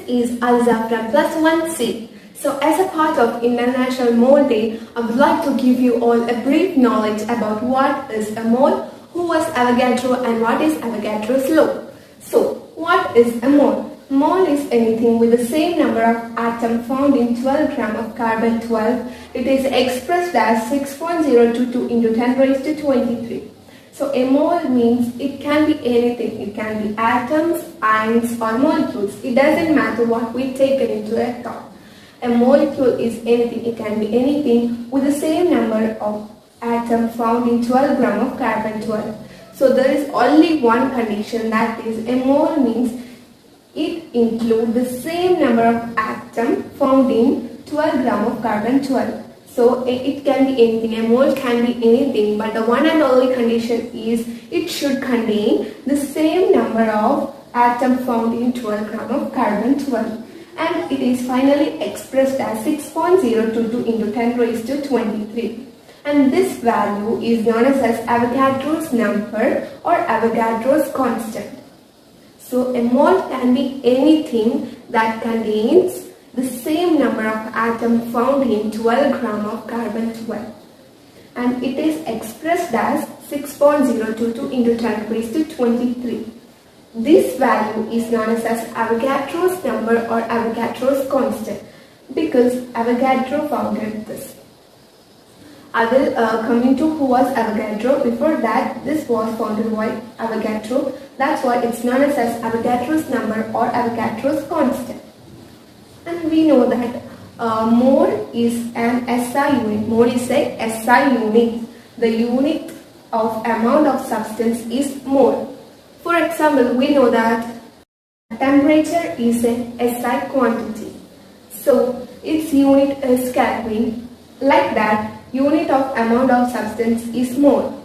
is Alza from +1 C. So as a part of International Mole Day, I would like to give you all a brief knowledge about what is a mole, who was Avogadro and what is Avogadro's law. So what is a mole? Mole is anything with the same number of atoms found in 12 gram of carbon-12. It is expressed as 6.022 into 10 raised to 23. So a mole means it can be anything. It can be atoms, ions or molecules. It doesn't matter what we take into account. A molecule is anything. It can be anything with the same number of atoms found in 12 gram of carbon-12. So there is only one condition, that is a mole means it includes the same number of atoms found in 12 gram of carbon-12. So it can be anything, a mole can be anything, but the one and only condition is it should contain the same number of atoms found in 12 gram of carbon-12. And it is finally expressed as 6.022 into 10 raised to 23. And this value is known as Avogadro's number or Avogadro's constant. So a mole can be anything that contains the same number of atoms found in 12 gram of carbon-12. And it is expressed as 6.022 into 10 raised to 23. This value is known as Avogadro's number or Avogadro's constant because Avogadro founded this. I will come into who was Avogadro. Before that, this was founded by Avogadro. That's why it's known as Avogadro's number or Avogadro's constant. And we know that mole is an SI unit. Mole is a SI unit. The unit of amount of substance is mole. For example, we know that temperature is a SI quantity. So its unit is Kelvin. Like that, unit of amount of substance is mole.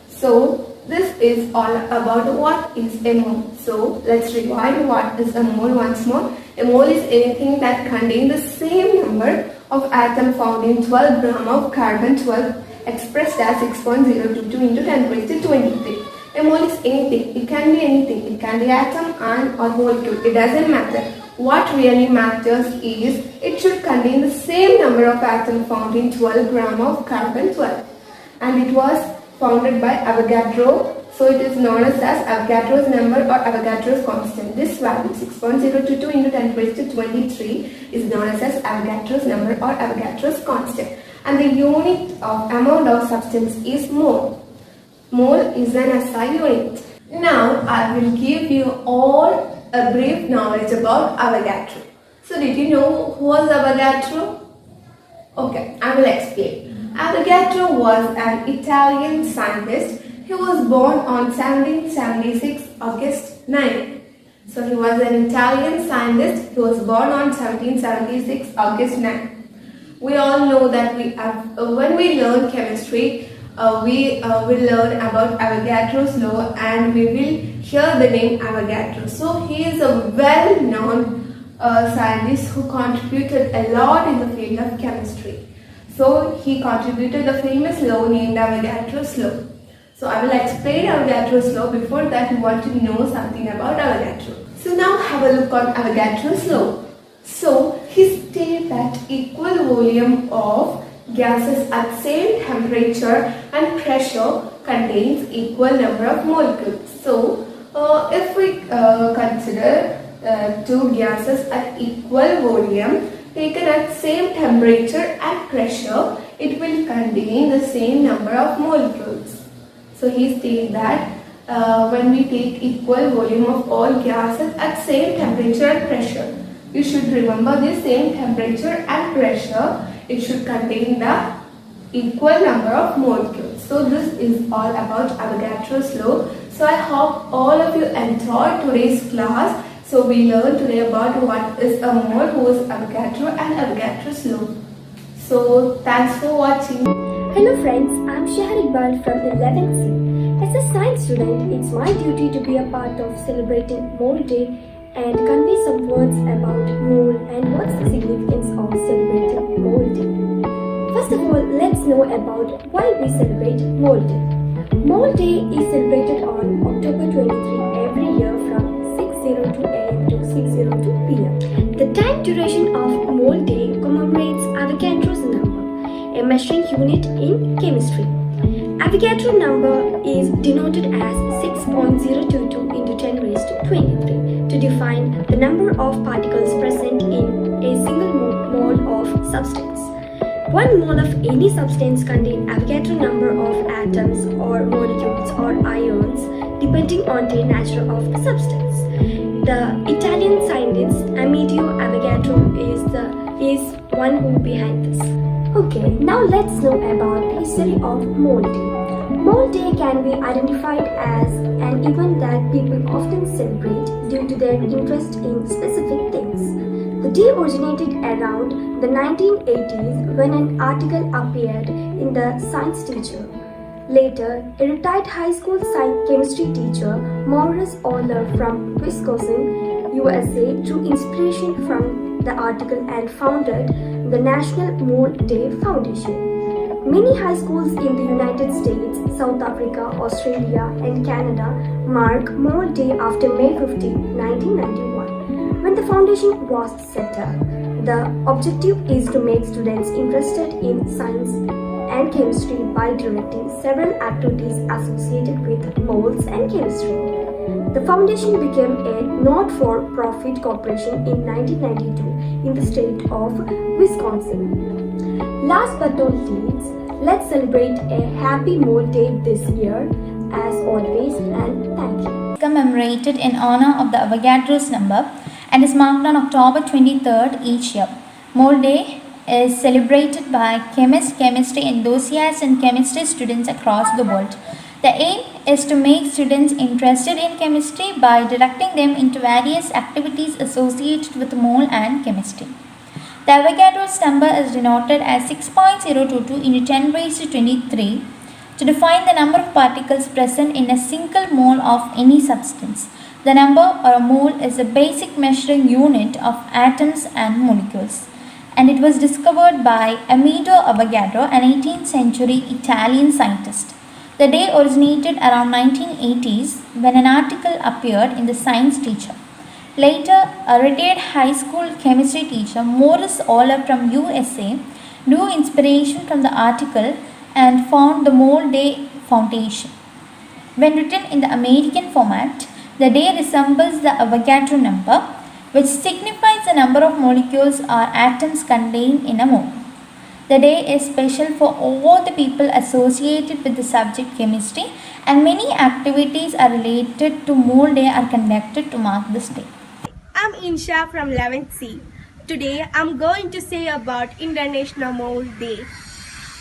So this is all about what is a mole. So let's rewind what is a mole once more. A mole is anything that contains the same number of atoms found in 12 gram of carbon-12 expressed as 6.022 into 10 raised to 23. A mole is anything. It can be anything. It can be atom, ion or molecule. It doesn't matter. What really matters is it should contain the same number of atoms found in 12 gram of carbon-12. And it was founded by Avogadro. So it is known as Avogadro's number or Avogadro's constant. This value 6.022 into 10 raised to 23 is known as Avogadro's number or Avogadro's constant. And the unit of amount of substance is mole. Mole is an SI unit. Now I will give you all a brief knowledge about Avogadro. So did you know who was Avogadro? Okay, I will explain. Avogadro was an Italian scientist. He was born on 1776 August 9. So he was an Italian scientist. He was born on 1776 August 9. We all know that when we learn chemistry, we will learn about Avogadro's law and we will hear the name Avogadro. So he is a well-known scientist who contributed a lot in the field of chemistry. So he contributed the famous law named Avogadro's law. So I will explain Avogadro's law. Before that, you want to know something about Avogadro. So now have a look on Avogadro's law. So he stated that equal volume of gases at same temperature and pressure contains equal number of molecules. So if we consider two gases at equal volume taken at same temperature and pressure, it will contain the same number of molecules. So he stated that when we take equal volume of all gases at same temperature and pressure, you should remember the same temperature and pressure. It should contain the equal number of molecules. So this is all about Avogadro's law. So I hope all of you enjoyed today's class. So we learned today about what is a mole, who is Avogadro and Avogadro's law. So thanks for watching. Hello friends, I'm Shahar Iqbal from 11th C. As a science student, it's my duty to be a part of celebrating Mole Day and convey some words about mole and what's the significance of celebrating Mole Day. First of all, let's know about why we celebrate Mole Day. Mole Day is celebrated on October 23 every year from 6:02 AM to 6:02 PM. p.m. The time duration of Mole Day commemorates Avogadro's number, a measuring unit in chemistry. Avogadro number is denoted as 6.022 into 10 raised to 23 to define the number of particles present in a single mole of substance. 1 mole of any substance contains Avogadro number of atoms or molecules or ions depending on the nature of the substance. The Italian scientist Amedeo Avogadro is one who behind this. Okay, now let's know about the history of Mole Day. Mole Day can be identified as an event that people often celebrate due to their interest in specific things. The day originated around the 1980s when an article appeared in the Science Teacher. Later, a retired high school science chemistry teacher, Maurice Euler from Wisconsin, USA, drew inspiration from the article and founded the National Mole Day Foundation. Many high schools in the United States, South Africa, Australia, and Canada mark Mole Day after May 15, 1991. When the foundation was set up, the objective is to make students interested in science and chemistry by directing several activities associated with moles and chemistry. The foundation became a not-for-profit corporation in 1992 in the state of Wisconsin. Last but not least, let's celebrate a happy Mole Day this year as always, and thank you. Commemorated in honor of the Avogadro's number and is marked on October 23rd each year. Mole Day is celebrated by chemists, chemistry enthusiasts and chemistry students across the world. The aim is to make students interested in chemistry by directing them into various activities associated with mole and chemistry. The Avogadro's number is denoted as 6.022 into 10 raised to 23 to define the number of particles present in a single mole of any substance. The number or a mole is a basic measuring unit of atoms and molecules, and it was discovered by Amedeo Avogadro, an 18th century Italian scientist. The day originated around 1980s when an article appeared in the Science Teacher. Later, a retired high school chemistry teacher, Maurice Euler from USA, drew inspiration from the article and found the Mole Day Foundation. When written in the American format, the day resembles the Avogadro number, which signifies the number of molecules or atoms contained in a mole. The day is special for all the people associated with the subject chemistry, and many activities are related to Mole Day are conducted to mark this day. I'm Insha from 11th C. Today I'm going to say about International Mole Day.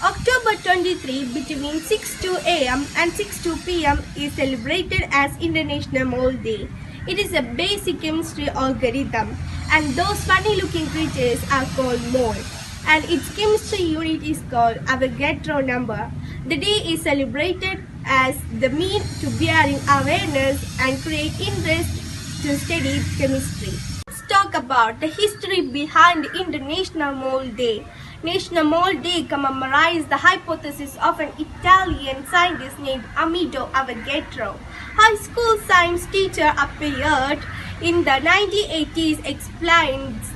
October 23 between 6:02 a.m. and 6:02 p.m. is celebrated as International Mole Day. It is a basic chemistry algorithm, and those funny looking creatures are called mole, and its chemistry unit is called Avogadro number. The day is celebrated as the mean to bearing awareness and create interest to study chemistry. Let's talk about the history behind International Mole Day. National Mole Day commemorates the hypothesis of an Italian scientist named Amedeo Avogadro. High school science teacher appeared in the 1980s explains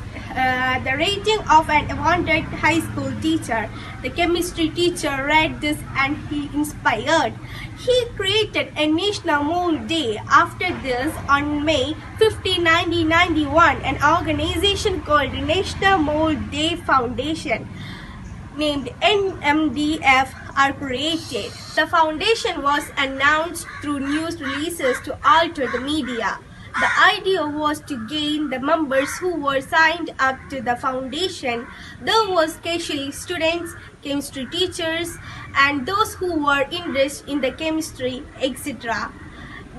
the rating of an wanted high school teacher. The chemistry teacher read this and he inspired. He created a National Mole Day. After this, on May 15, 1991, an organization called the National Mole Day Foundation, named NMDF, are created. The foundation was announced through news releases to alter the media. The idea was to gain the members who were signed up to the foundation. There was especially students, chemistry teachers, and those who were interested in the chemistry, etc.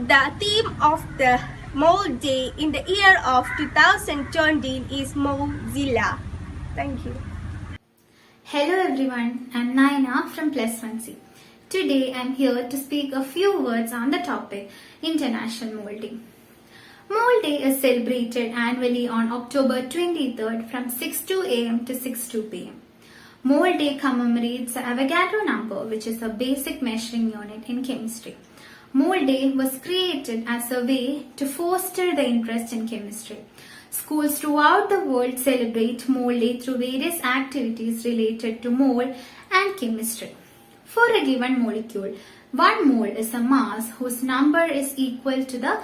The theme of the Mole Day in the year of 2020 is Mozilla. Thank you. Hello everyone, I'm Naina from Plus 1C. Today I'm here to speak a few words on the topic International Mole Day. Mole Day is celebrated annually on October 23rd from 6:02 a.m. to 6:02 p.m. Mole Day commemorates the Avogadro number, which is a basic measuring unit in chemistry. Mole Day was created as a way to foster the interest in chemistry. Schools throughout the world celebrate Mole Day through various activities related to mole and chemistry. For a given molecule, one mole is a mass whose number is equal to the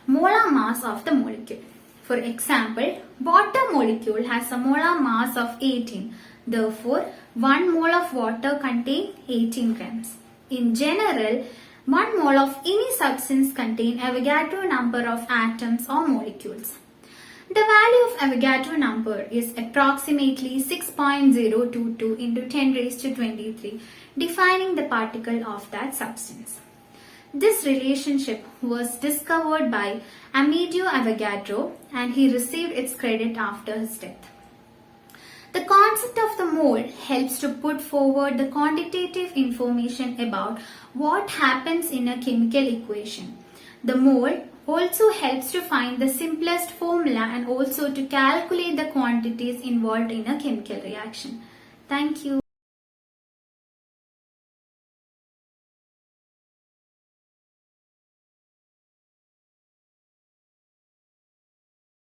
molar mass of the molecule. For example, water molecule has a molar mass of 18. Therefore, 1 mole of water contains 18 grams. In general, 1 mole of any substance contains Avogadro number of atoms or molecules. The value of Avogadro number is approximately 6.022 into 10 raised to 23, defining the particle of that substance. This relationship was discovered by Amedeo Avogadro and he received its credit after his death. The concept of the mole helps to put forward the quantitative information about what happens in a chemical equation. The mole also helps to find the simplest formula and also to calculate the quantities involved in a chemical reaction. Thank you.